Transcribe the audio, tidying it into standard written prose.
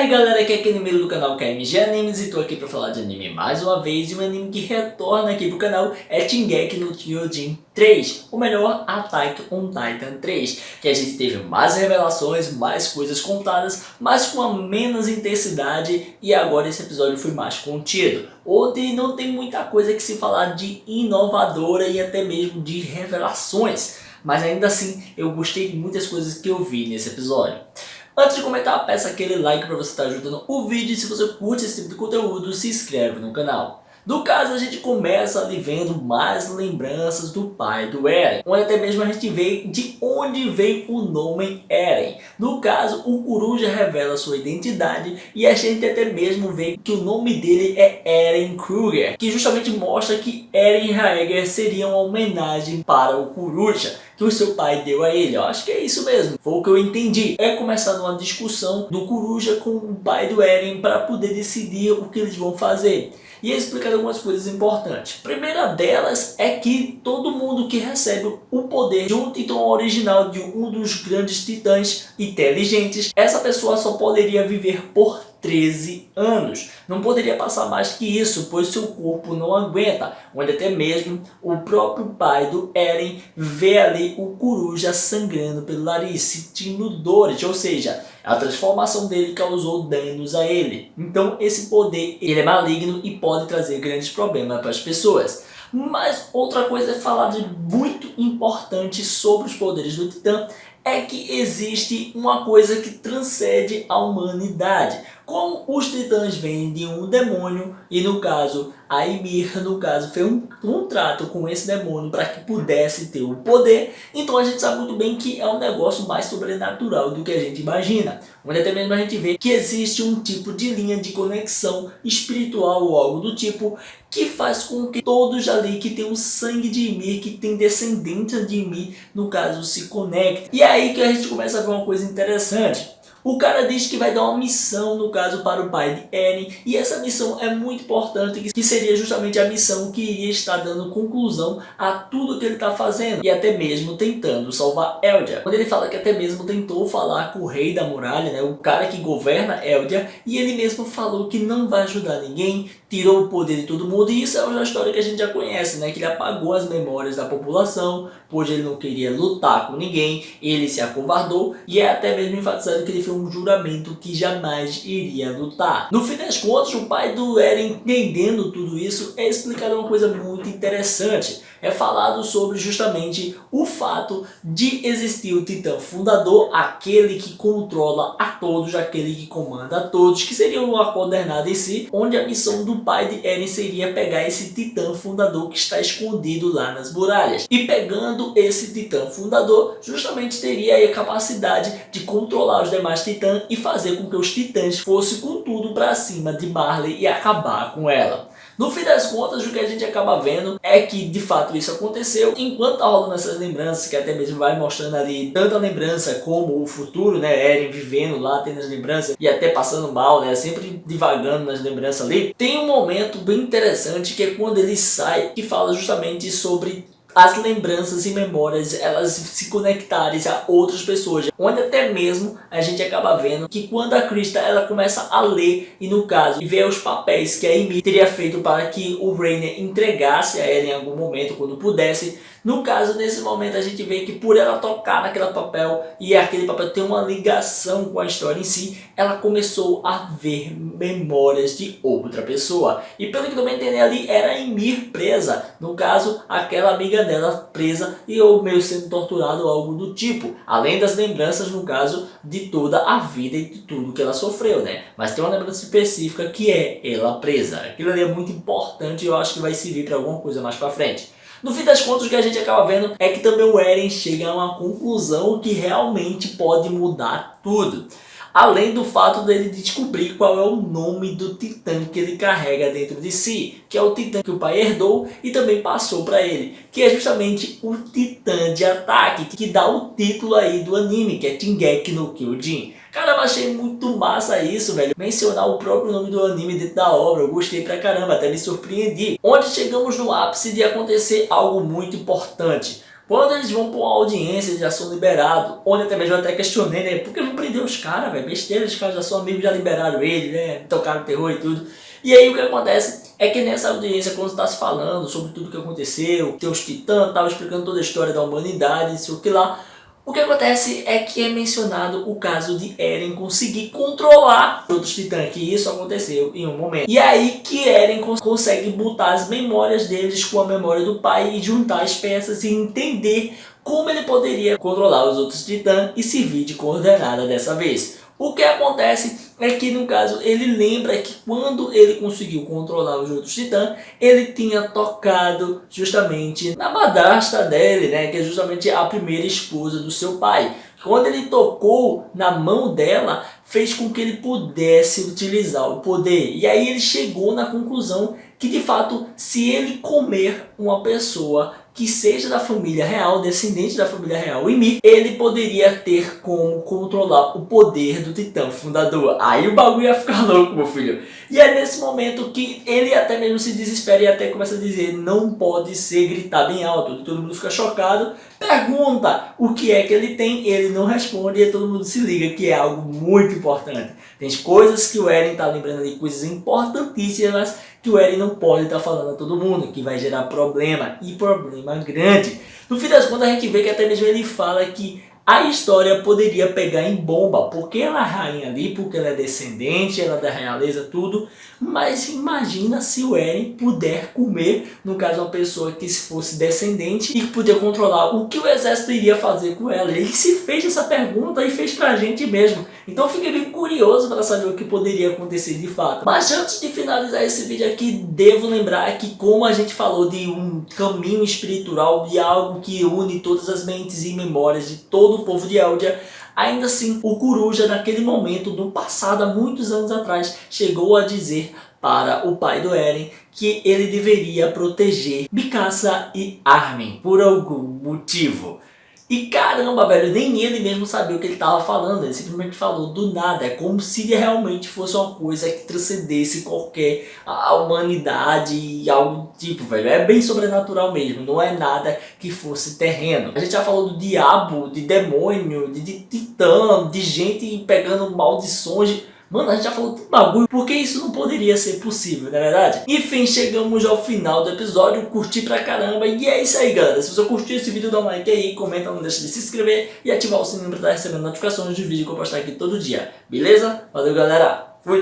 aí galera, aqui é Kenny do canal KMG Animes e tô aqui pra falar de anime mais uma vez. E um anime que retorna aqui pro canal é Shingeki no Kyojin 3, ou melhor, Attack on Titan 3, que a gente teve mais revelações, mais coisas contadas, mas com a menos intensidade, e agora esse episódio foi mais contido. Ontem não tem muita coisa que se falar de inovadora e até mesmo de revelações, mas ainda assim eu gostei de muitas coisas que eu vi nesse episódio. Antes de comentar, peça aquele like para você estar ajudando o vídeo, e se você curte esse tipo de conteúdo, se inscreve no canal. No caso, a gente começa ali vendo mais lembranças do pai do Eren, onde até mesmo a gente vê de onde vem o nome Eren. No caso, o Coruja revela sua identidade e a gente até mesmo vê que o nome dele é Eren Kruger, que justamente mostra que Eren Jaeger seria uma homenagem para o Coruja que o seu pai deu a ele. Eu acho que é isso mesmo, foi o que eu entendi. É começar uma discussão do Coruja com o pai do Eren para poder decidir o que eles vão fazer. E explicar algumas coisas importantes. A primeira delas é que todo mundo que recebe o poder de um titã original, de um dos grandes titãs inteligentes, essa pessoa só poderia viver por 13 anos. Não poderia passar mais que isso, pois seu corpo não aguenta. Onde até mesmo o próprio pai do Eren vê ali o Coruja sangrando pelo nariz, sentindo dores, ou seja, a transformação dele causou danos a ele. Então esse poder ele é maligno e pode trazer grandes problemas para as pessoas. Mas outra coisa a falar de muito importante sobre os poderes do Titã é que existe uma coisa que transcende a humanidade. Como os titãs vêm de um demônio, e no caso a Ymir no caso fez um contrato com esse demônio para que pudesse ter o poder, então a gente sabe muito bem que é um negócio mais sobrenatural do que a gente imagina. Onde até mesmo a gente vê que existe um tipo de linha de conexão espiritual ou algo do tipo, que faz com que todos ali que tem o sangue de Ymir, que tem descendência de Ymir, no caso se conectem. E é aí que a gente começa a ver uma coisa interessante. O cara diz que vai dar uma missão, no caso, para o pai de Eren, e essa missão é muito importante, que seria justamente a missão que iria estar dando conclusão a tudo que ele está fazendo, e até mesmo tentando salvar Eldia. Quando ele fala que até mesmo tentou falar com o rei da muralha, né, o cara que governa Eldia, e ele mesmo falou que não vai ajudar ninguém, tirou o poder de todo mundo, e isso é uma história que a gente já conhece, né, que ele apagou as memórias da população, pois ele não queria lutar com ninguém, ele se acovardou, e é até mesmo enfatizado que ele fez um juramento que jamais iria lutar. No fim das contas, o pai do Eren, entendendo tudo isso, é explicado uma coisa muito interessante. É falado sobre justamente o fato de existir o Titã Fundador, aquele que controla a todos, aquele que comanda a todos, que seria uma coordenada em si, onde a missão do pai de Eren seria pegar esse Titã Fundador que está escondido lá nas muralhas. E pegando esse Titã Fundador, justamente teria aí a capacidade de controlar os demais Titãs e fazer com que os Titãs fossem com tudo para cima de Marley e acabar com ela. No fim das contas, o que a gente acaba vendo é que de fato isso aconteceu. Enquanto tá rolando essas lembranças, que até mesmo vai mostrando ali tanto a lembrança como o futuro, né, Eren vivendo lá, tendo as lembranças e até passando mal, né, sempre divagando nas lembranças ali. Tem um momento bem interessante que é quando ele sai, que fala justamente sobre as lembranças e memórias elas se conectarem a outras pessoas, onde até mesmo a gente acaba vendo que quando a Krista ela começa a ler e no caso ver os papéis que a Ymir teria feito para que o Reiner entregasse a ela em algum momento quando pudesse, no caso nesse momento a gente vê que por ela tocar naquele papel e aquele papel ter uma ligação com a história em si, ela começou a ver memórias de outra pessoa, e pelo que eu me entender ali era a Ymir presa, no caso aquela amiga dela presa e ou meio sendo torturado ou algo do tipo, além das lembranças no caso de toda a vida e de tudo que ela sofreu, né? Mas tem uma lembrança específica que é ela presa. Aquilo ali é muito importante e eu acho que vai servir para alguma coisa mais para frente. No fim das contas, o que a gente acaba vendo é que também o Eren chega a uma conclusão que realmente pode mudar tudo. Além do fato dele descobrir qual é o nome do titã que ele carrega dentro de si, que é o titã que o pai herdou e também passou para ele, que é justamente o titã de ataque, que dá o título aí do anime, que é Shingeki no Kyojin. Cara, eu achei muito massa isso, velho. Mencionar o próprio nome do anime dentro da obra, eu gostei pra caramba, até me surpreendi. Onde chegamos no ápice de acontecer algo muito importante. Quando eles vão pra uma audiência, eles já são liberados, onde até mesmo eu até questionei, né? Por que não prendeu os caras, velho? Besteira, os caras já são amigos, já liberaram ele, né? Tocaram terror e tudo. E aí o que acontece é que nessa audiência, quando está se falando sobre tudo o que aconteceu, tem os titãs, tava explicando toda a história da humanidade, isso que lá, o que acontece é que é mencionado o caso de Eren conseguir controlar outros titãs, que isso aconteceu em um momento. E aí que Eren consegue botar as memórias deles com a memória do pai e juntar as peças e entender como ele poderia controlar os outros titãs e servir de coordenada dessa vez. O que acontece é que, no caso, ele lembra que quando ele conseguiu controlar os outros titãs, ele tinha tocado justamente na madrasta dele, né, que é justamente a primeira esposa do seu pai. Quando ele tocou na mão dela, fez com que ele pudesse utilizar o poder. E aí ele chegou na conclusão que, de fato, se ele comer uma pessoa que seja da família real, descendente da família real Ymir, ele poderia ter como controlar o poder do titã fundador. Aí o bagulho ia ficar louco, meu filho. E é nesse momento que ele até mesmo se desespera e até começa a dizer: não pode ser, gritar bem alto. Todo mundo fica chocado, pergunta o que é que ele tem, ele não responde e todo mundo se liga que é algo muito importante. Tem coisas que o Eren tá lembrando de coisas importantíssimas que o Eren não pode estar falando a todo mundo, que vai gerar problema, e problema grande. No fim das contas a gente vê que até mesmo ele fala que a história poderia pegar em bomba, porque ela é rainha ali, porque ela é descendente, ela é da realeza, tudo. Mas imagina se o Eren puder comer, no caso uma pessoa que se fosse descendente e que podia controlar o que o exército iria fazer com ela. Ele se fez essa pergunta e fez pra gente mesmo. Então eu fiquei bem curioso para saber o que poderia acontecer de fato. Mas antes de finalizar esse vídeo aqui, devo lembrar que, como a gente falou de um caminho espiritual, de algo que une todas as mentes e memórias de todo o povo de Eldia, ainda assim o Coruja, naquele momento do passado, há muitos anos atrás, chegou a dizer para o pai do Eren que ele deveria proteger Mikasa e Armin por algum motivo. E caramba, velho, nem ele mesmo sabia o que ele estava falando, ele simplesmente falou do nada, é como se realmente fosse uma coisa que transcendesse qualquer a humanidade e algo tipo, velho, é bem sobrenatural mesmo, não é nada que fosse terreno. A gente já falou do diabo, de demônio, de titã, de gente pegando maldições. Mano, a gente já falou de bagulho, porque isso não poderia ser possível, não é verdade? Enfim, chegamos ao final do episódio, curti pra caramba, e é isso aí, galera. Se você curtiu esse vídeo, dá um like aí, comenta, não deixa de se inscrever e ativar o sininho pra estar recebendo notificações de vídeo que eu postar aqui todo dia, beleza? Valeu, galera, fui!